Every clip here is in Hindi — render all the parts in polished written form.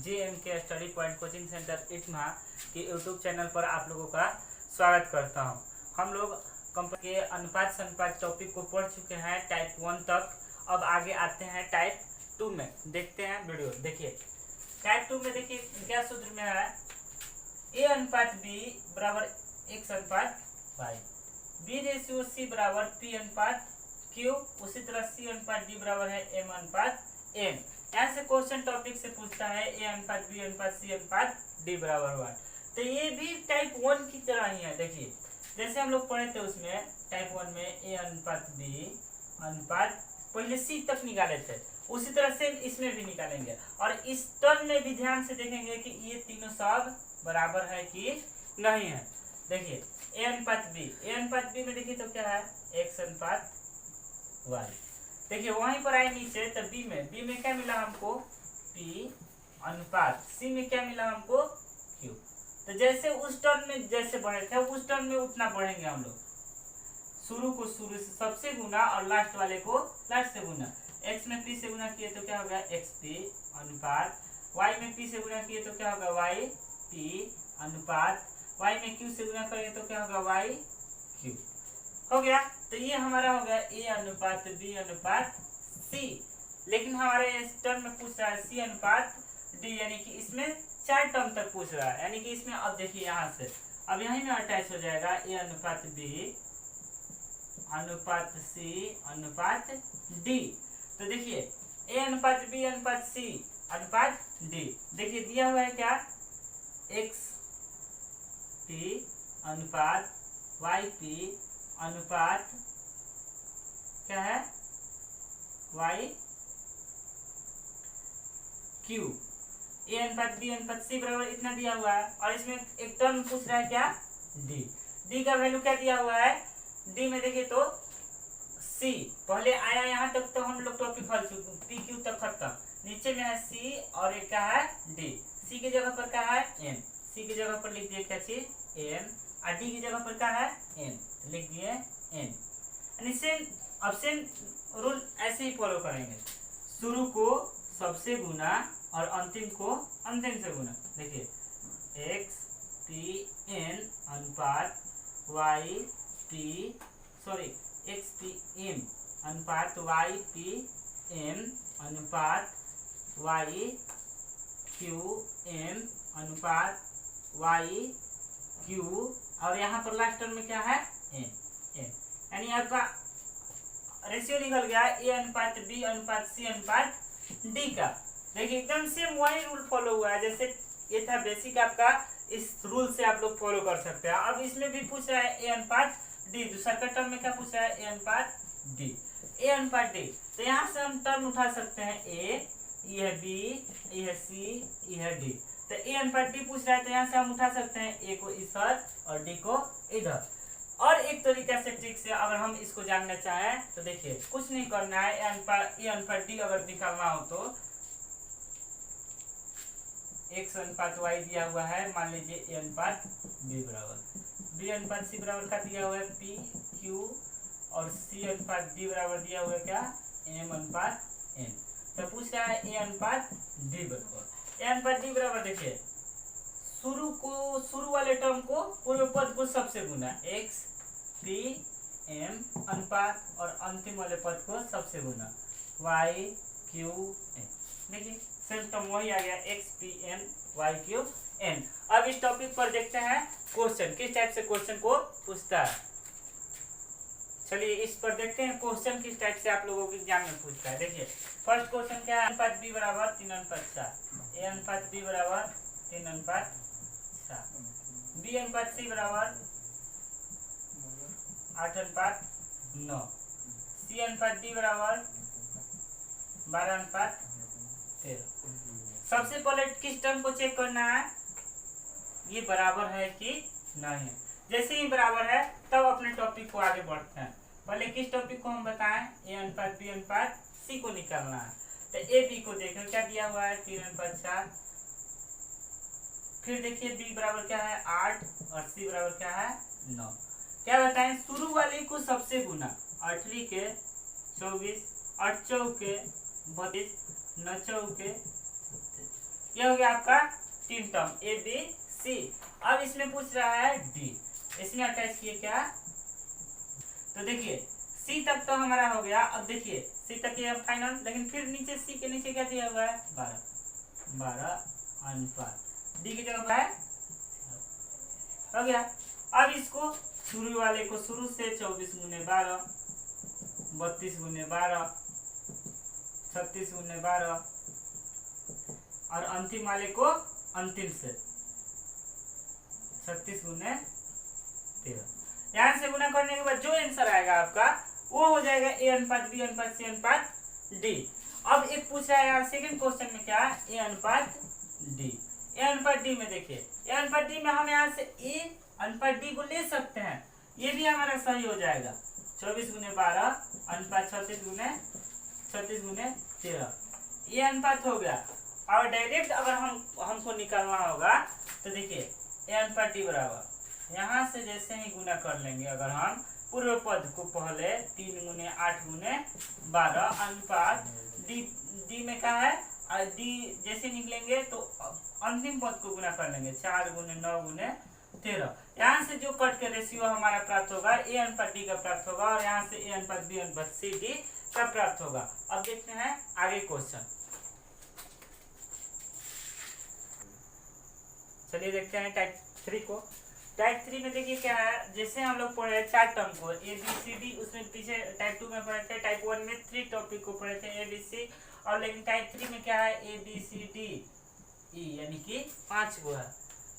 JMK study point coaching centre Itma के यूट्यूब चैनल पर आप लोगों का स्वागत करता हूं। हम लोग कंपनी के अनुपात संपात टॉपिक को पढ़ चुके हैं टाइप 1 तक। अब आगे आते हैं टाइप 2 में। देखते हैं वीडियो। देखिए टाइप 2 में देखिए क्या सूत्र में है, A अनुपात B बराबर X अनुपात Y, B रेशियो C बराबर P अनुपात Q, उसी तरह C अनुपात D बराबर है M अनुपात N। यहाँ से क्वेश्चन टॉपिक से पूछता है A अनुपात B अनुपात C अनुपात D बराबर 1। तो ये भी टाइप 1 की तरह ही है। देखिए जैसे हम लोग पढ़े थे उसमें टाइप 1 में A अनुपात B अनुपात पहले C तक निकाले थे, उसी तरह से इसमें भी निकालेंगे। और इस टर्म में भी ध्यान से देखेंगे कि ये तीनों सब बराबर है कि नहीं है। देखिए A अनुपात B में देखिए तो क्या है X अनुपात Y। देखिए वहीं पर आए नीचे तो B में क्या मिला हमको P अनुपात C में क्या मिला हमको Q। तो जैसे उस टर्म में जैसे बढ़े थे उस टर्म में उतना बढ़ेंगे हम लोग। शुरू से सबसे गुना और लास्ट वाले को लास्ट से गुना। X में P से गुना किए तो क्या होगा XP अनुपात, Y में P से गुना किए तो क्या होगा YP अनुपात, Y में Q से गुना करेंगे तो क्या होगा YQ। हो गया। तो ये हमारा हो गया A अनुपात B अनुपात C। लेकिन हमारे इस टर्म में पूछ रहा है C अनुपात D, यानी कि इसमें 4 टर्म तक पूछ रहा है। यानी कि इसमें अब देखिए यहाँ से अब यहीं में अटैच हो जाएगा A अनुपात B अनुपात C अनुपात D। तो देखिए A अनुपात B अनुपात C अनुपात D, देखिए दिया हुआ है क्या XP अनुपात YP अनुपात क्या है YQ। A अनुपात B अनुपात C बराबर इतना दिया हुआ है और इसमें एक टर्म पूछ रहा है क्या D का वैल्यू क्या दिया हुआ है। D में देखिए तो C पहले आया, यहाँ तक तो हम लोग टॉपिक हल चुके, PQ तक खत्म। नीचे में है C और एक क्या है D। C की जगह पर क्या है N, C की जगह पर लिख दिए क्या चीज N, और D की जगह पर क्या है N, लिख दिए N। अब सेम रूल ऐसे ही फॉलो करेंगे, शुरू को सबसे गुना और अंतिम को अंतिम से गुना। देखिए XPN अनुपात XPM अनुपात YPM अनुपात YQM अनुपात YQ, और यहाँ पर लास्ट टर्म में क्या है N। यानी आपका रेशियो निकल गया A अनुपात B अनुपात C अनुपात D का। देखिए एकदम सेम वही रूल फॉलो हुआ है जैसे ये था बेसिक आपका। इस रूल से आप लोग फॉलो कर सकते हैं। अब इसमें भी पूछ रहा है A अनुपात D, दूसरा का टर्म में क्या पूछ रहा है A अनुपात D। तो यहाँ से हम टर्म उठा सकते हैं A, यह B, यह C, यह D। तो A अनुपात D पूछ रहा है तो यहाँ से हम उठा सकते हैं A को इधर और D को इधर। और एक तरीका से ट्रिक से अगर हम इसको जानना चाहें तो देखिए कुछ नहीं करना है। A अनुपात D अगर निकालना हो तो X अनुपात Y दिया हुआ है, मान लीजिए A अनुपात B बराबर, B अनुपात C बराबर का दिया हुआ है P Q, और C अनुपात D बराबर दिया हुआ है क्या M अनुपात N। तो पूछ रहा है A अनुपात D बराबर, A अनुपात D बराबर देखिए शुरू वाले टर्म को पूर्व पद को सबसे गुना XPM अनुपात और अंतिम वाले पद को सबसे गुना YQN। देखिए सेम टर्म वही आ गया XPM YQN। अब इस टॉपिक पर देखते हैं क्वेश्चन किस टाइप से क्वेश्चन को पूछता है। चलिए इस पर देखते हैं क्वेश्चन किस टाइप से आप लोगों के एग्जाम में पूछता है। देखिए फर्स्ट क्वेश्चन क्या है, अनुपात B बराबर 3 अनुपात 4, A अनुपात B बराबर 3 अनुपात 4, B अनुपात C बराबर 8 अनुपात 9, C अनुपात D बराबर 12 अनुपात 13। सबसे पहले किस टर्म को चेक करना है, ये बराबर है कि नहीं। जैसे ही बराबर है तब अपने टॉपिक को आगे बढ़ते हैं। पहले किस टॉपिक को हम बताएं, A अनुपात B अनुपात C को निकालना है। तो A B को देखो क्या दिया हुआ है 3 अनुपात 4। फिर देखिए B बराबर क्या है 8 और C बराबर क्या है 9। क्या बताएं, शुरू वाले को सबसे गुना, 8 के 24, 8 चौके 32, 9 चौके ये हो गया आपका 3 टर्म ए बी सी। अब इसमें पूछ रहा है डी, इसमें अटैच किए क्या, तो देखिए सी तक तो हमारा हो गया। अब देखिए सी तक ये फाइनल, लेकिन फिर नीचे सी के नीचे क्या दिया हुआ है 12 अनुपात डी की जगह है हो गया। अब इसको शुरू वाले को शुरू से 24 गुने 12, 32 गुने 12, 36 गुने 12 और अंतिम वाले को अंतिम से 36 गुने 13। यहाँ से गुना करने के बाद जो आंसर आएगा आपका वो हो जाएगा ए अनुपात बी अनुपात सी अनुपात डी। अब एक पूछ रहा है यहाँ सेकंड क्वेश्चन में क्या है, ए अनुपात डी। ए अनुपात डी में देखिए, ए अनुपात डी में हम यहाँ से ए अनुपात डी को ले सकते हैं, ये भी हमारा सही हो जाएगा। 24 गुने 12 अनुपात 36 गुने 13 ये अनुपात हो गया। और डायरेक्ट अगर हमको निकालना होगा तो देखिए ए अनुपात डी बराबर यहाँ से जैसे ही गुना कर लेंगे, अगर हम पूर्व पद को पहले 3 गुने 8 गुने 12 अनुपात डी में क्या है, डी जैसे निकलेंगे तो अंतिम पद को गुना कर लेंगे 4 गुने 9 गुने 13। यहाँ से जो कट के रेशियो हमारा प्राप्त होगा ए अनुपात डी का प्राप्त होगा और यहाँ से ए अनुपात बी अनुपात सी डी का प्राप्त होगा। अब देखते हैं आगे क्वेश्चन, चलिए देखते हैं टाइप 3 को। टाइप 3 में देखिए क्या है, जैसे हम लोग पढ़े 4 टर्म को ए बी सी डी, उसमें पीछे टाइप 2 में पढ़े थे, टाइप 1 में 3 टॉपिक को पढ़े थे ए बी सी, और लेकिन टाइप 3 में क्या है A B C D E, यानी कि 5 गो है।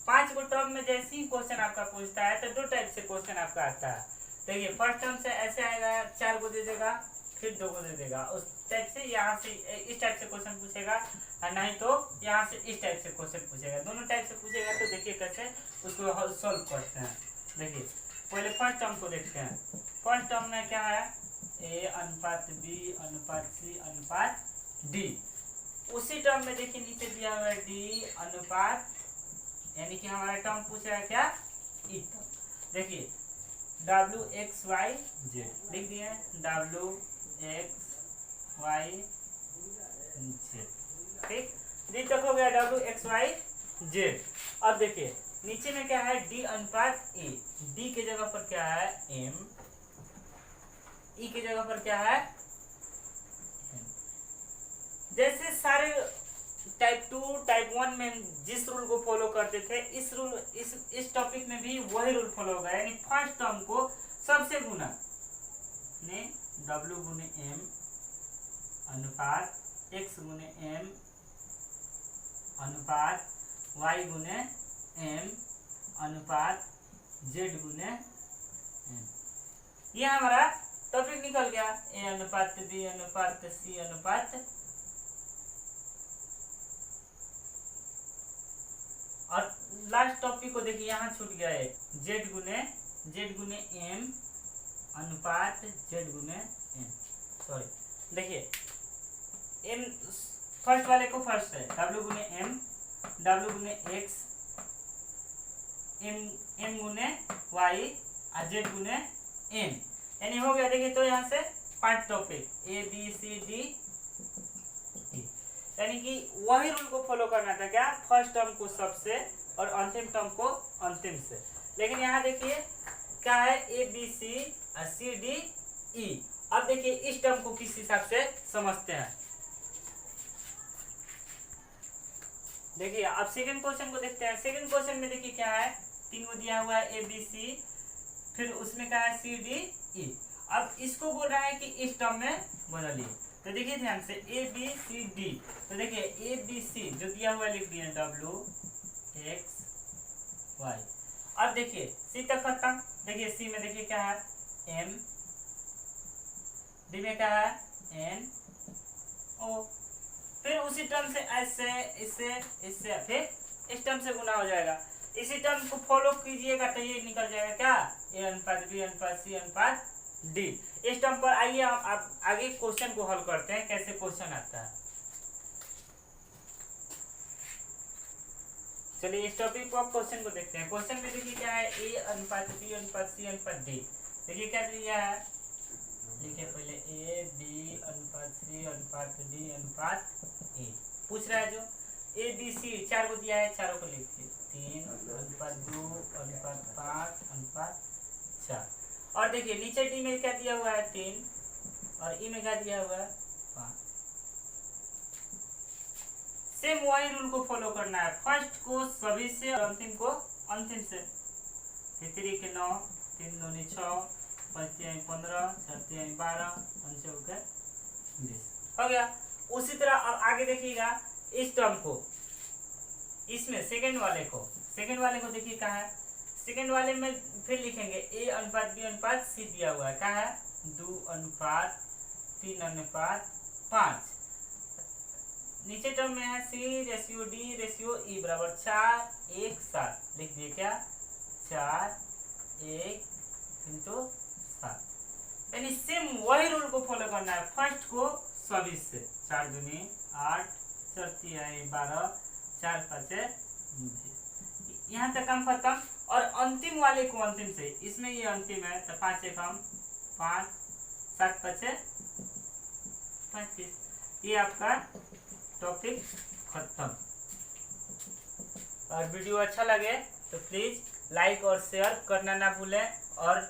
5 गो टर्म में जैसे ही क्वेश्चन आपका पूछता है तो 2 टाइप से क्वेश्चन आपका आता है। देखिए फर्स्ट टर्म से ऐसे आएगा 4 को दे देगा, फिर 2 को दे देगा, उस टाइप से यहाँ से इस टाइप से क्वेश्चन पूछेगा, और नहीं तो यहाँ से इस टाइप से क्वेश्चन पूछेगा। दोनों टाइप से पूछेगा तो देखिए कैसे उसको सॉल्व करते हैं। देखिए पहले फर्स्ट टर्म को देखते हैं। फर्स्ट टर्म में क्या है, ए अनुपात बी अनुपात सी अनुपात डी। उसी टर्म में देखिए नीचे दिया हुआ है डी अनुपात, यानी कि हमारा टर्म पूछ रहा है क्या ई टर्म। देखिए डब्ल्यू एक्स वाई जेड लिख दिए, डब्ल्यू एक्स वाई जेड, ठीक, डी तक हो गया डब्ल्यू एक्स वाई जेड। अब देखिए नीचे में क्या है डी अनुपात ए, डी के जगह पर क्या है एम, ई के जगह पर क्या है एम। जैसे सारे टाइप 2 टाइप 1 में जिस रूल को फॉलो करते थे, इस टॉपिक में भी वही रूल फॉलो होगा, यानी फर्स्ट टर्म को सबसे गुना ने W गुने M अनुपात X गुने M अनुपात Y गुने M अनुपात Z गुने M। ये हमारा टॉपिक निकल गया, A अनुपात B अनुपात C अनुपात। और लास्ट टॉपिक को देखिए यहाँ छूट गया है Z गुने M अनुपात Z गुने M। सॉरी देखिए M फर्स्ट वाले को फर्स्ट है W गुने M, W गुने X, M गुने Y और Z गुने M, यानी हो गया। देखिए तो यहाँ से 5 topic A B C D, यानी कि वही रूल को फॉलो करना था क्या, फर्स्ट टर्म को सबसे और अंतिम टर्म को अंतिम से। लेकिन यहाँ देखिए क्या है A B C C D E. अब देखिए इस टर्म को किस हिसाब से समझते हैं। देखिए अब सेकंड क्वेश्चन को देखते हैं। सेकंड क्वेश्चन में देखिए क्या है, 3 को दिया हुआ है ए बी सी, फिर उसमें क्या है सी डी ई। अब इसको बोल रहा है कि इस टर्म में बदलिए, तो देखिए ध्यान से ए बी सी डी, तो देखिए ए बी सी जो दिया हुआ लिख दिए डब्ल्यू एक्स वाई। अब देखिए सी तक खत्म, देखिए सी में देखिए क्या है एम, डी में क्या है एन ओ, फिर उसी टर्म से ऐसे इससे इससे फिर इस टर्म से गुना हो जाएगा। इसी टर्म को फॉलो कीजिएगा तो ये निकल जाएगा क्या ए अनुपात बी अनुपात सी अनुपात डी। इस टर्म पर आइए आप आगे क्वेश्चन को हल करते हैं, कैसे क्वेश्चन आता है। चलिए इस टॉपिक को आप क्वेश्चन को देखते हैं। क्वेश्चन में देखिए क्या है ए अनुपात बी अनुपात सी अनुपात डी। देखिए क्या दिया है, देखिए पहले ए बी अनुपात सी अनुपात डी अनुपात ए पूछ रहा है जो। ए बी सी 4 को दिया है, चारों को लिखिए 3 अनुपात 2 अनुपात 5 अनुपात 4। और देखिए नीचे डी में क्या दिया हुआ है 3 और ई में क्या दिया हुआ है 5। सेम वही रूल को फॉलो करना है, फर्स्ट को सभी से और अंतिम को अंतिम से। 3 के 9, 3 दूनी 6, 5 3 15, 4 3 12, 5 चौके 20 हो गया। उसी तरह अब आगे देखिएगा इस टर्म को, इसमें सेकंड वाले को देखिए कहाँ है, सेकंड वाले में फिर लिखेंगे ए अनुपात बी अनुपात सी दिया हुआ है, कहाँ है 2 अनुपात 3 अनुपात 5। नीचे टर्म में है सी रेशियो डी रेशियो ई बराबर 4 1 7, लिख दिए क्या 4 1 into 7। यानी सेम वही रूल को फॉलो करना है, फर्स्ट को सभी से 4 दूनी 8, 4 3 12, 4 5 20, यहाँ तक काम खत्म। और अंतिम वाले को अंतिम से, इसमें ये अंतिम है तो 5 1 5, 7 5 35, ये आपका टॉपिक खत्म। और वीडियो अच्छा लगे तो प्लीज लाइक और शेयर करना ना भूलें और